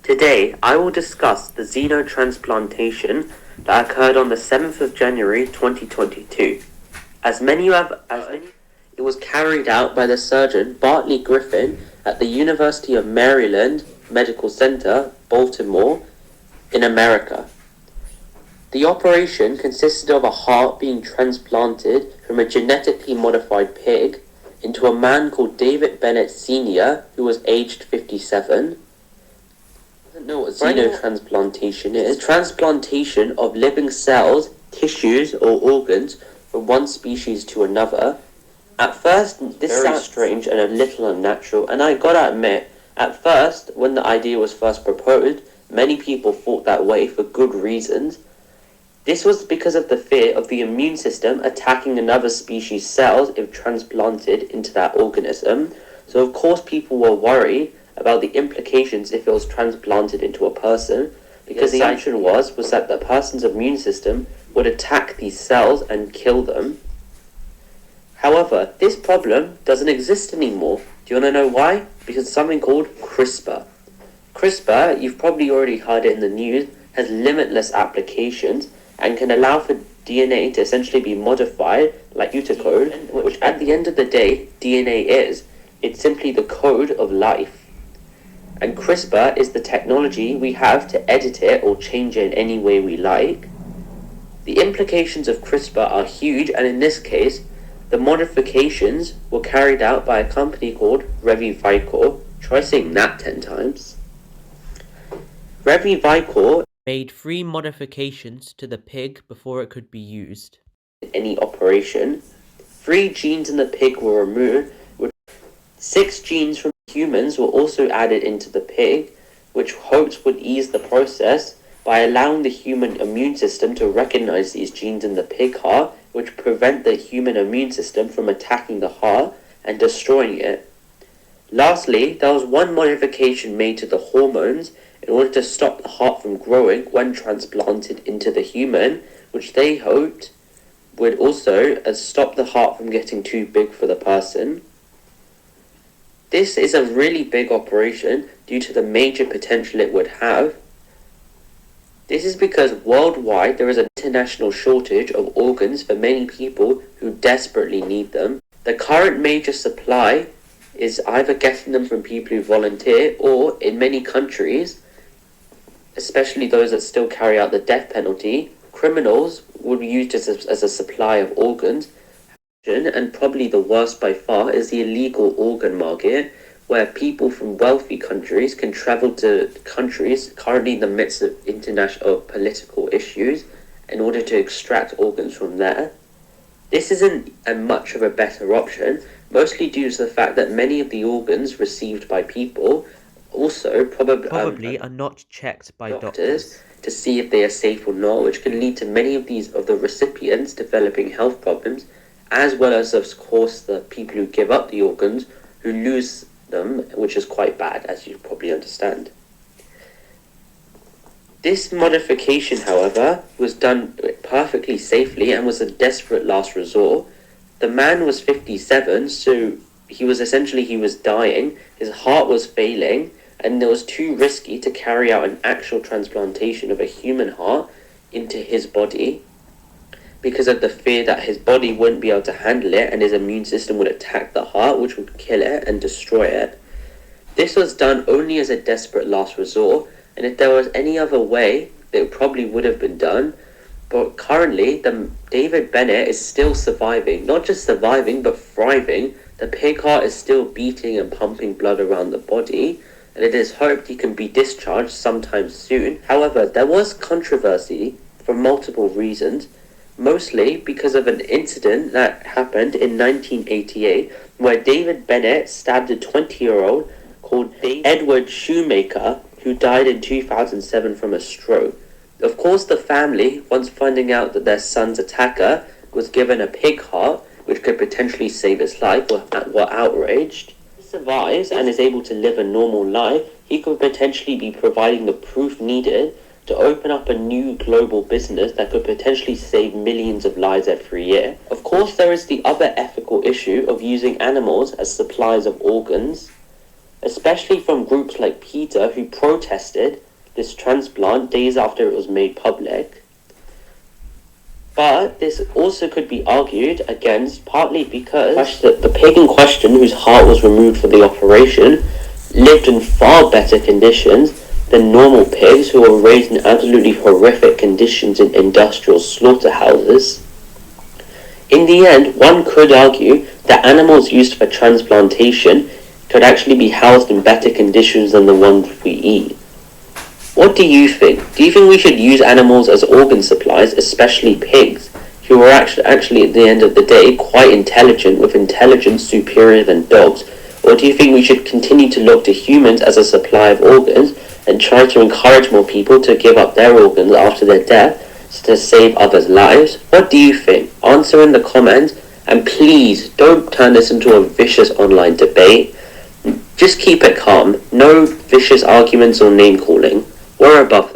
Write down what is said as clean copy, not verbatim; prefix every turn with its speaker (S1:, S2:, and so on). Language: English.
S1: Today, I will discuss the xenotransplantation that occurred on the 7th of January 2022. It was carried out by the surgeon Bartley Griffin at the University of Maryland Medical Center, Baltimore, in America. The operation consisted of a heart being transplanted from a genetically modified pig into a man called David Bennett Sr., who was aged 57. Doesn't know what xenotransplantation is. It's transplantation of living cells, tissues, or organs from one species to another. At first, this sounds strange and a little unnatural, and I gotta admit, at first, when the idea was first proposed, many people thought that way for good reasons. This was because of the fear of the immune system attacking another species' cells if transplanted into that organism. So of course people were worried about the implications if it was transplanted into a person, because the assumption was that the person's immune system would attack these cells and kill them. However, this problem doesn't exist anymore. Do you want to know why? Because something called CRISPR. CRISPR, you've probably already heard it in the news, has limitless applications and can allow for DNA to essentially be modified like code, which at the end of the day, DNA is. It's simply the code of life. And CRISPR is the technology we have to edit it or change it in any way we like. The implications of CRISPR are huge, and in this case, the modifications were carried out by a company called Revivicor. Try saying that 10 times. Revivicor
S2: made 3 modifications to the pig before it could be used.
S1: Any operation. 3 genes in the pig were removed. 6 genes from humans were also added into the pig, which hoped would ease the process by allowing the human immune system to recognize these genes in the pig heart, which prevent the human immune system from attacking the heart and destroying it. Lastly, there was one modification made to the hormones in order to stop the heart from growing when transplanted into the human, which they hoped would also stop the heart from getting too big for the person. This is a really big operation due to the major potential it would have. This is because worldwide there is an international shortage of organs for many people who desperately need them. The current major supply is either getting them from people who volunteer, or in many countries, especially those that still carry out the death penalty, criminals would be used as a supply of organs. And probably the worst by far is the illegal organ market, where people from wealthy countries can travel to countries currently in the midst of international political issues in order to extract organs from there. This isn't much of a better option, mostly due to the fact that many of the organs received by people also probably
S2: are not checked by doctors
S1: to see if they are safe or not, which can lead to many of the recipients developing health problems, as well as of course the people who give up the organs who lose them, which is quite bad, as you probably understand. This modification, however, was done perfectly safely and was a desperate last resort. The man was 57, so he was dying, his heart was failing, and it was too risky to carry out an actual transplantation of a human heart into his body because of the fear that his body wouldn't be able to handle it and his immune system would attack the heart, which would kill it and destroy it. This was done only as a desperate last resort, and if there was any other way, it probably would have been done. But currently, David Bennett is still surviving. Not just surviving, but thriving. The pig heart is still beating and pumping blood around the body, and it is hoped he can be discharged sometime soon. However, there was controversy for multiple reasons, mostly because of an incident that happened in 1988, where David Bennett stabbed a 20-year-old called Edward Shoemaker, who died in 2007 from a stroke. Of course, the family, once finding out that their son's attacker was given a pig heart, which could potentially save his life, were outraged. If he survives and is able to live a normal life, he could potentially be providing the proof needed to open up a new global business that could potentially save millions of lives every year. Of course, there is the other ethical issue of using animals as supplies of organs. especially from groups like PETA who protested this transplant days after it was made public. But this also could be argued against partly because the pig in question, whose heart was removed for the operation, lived in far better conditions than normal pigs who were raised in absolutely horrific conditions in industrial slaughterhouses. In the end, one could argue that animals used for transplantation could actually be housed in better conditions than the ones we eat. What do you think? Do you think we should use animals as organ supplies, especially pigs, who are actually at the end of the day quite intelligent, with intelligence superior than dogs? Or do you think we should continue to look to humans as a supply of organs and try to encourage more people to give up their organs after their death to save others' lives? What do you think? Answer in the comments, and please don't turn this into a vicious online debate. Just keep it calm. No vicious arguments or name calling. We're above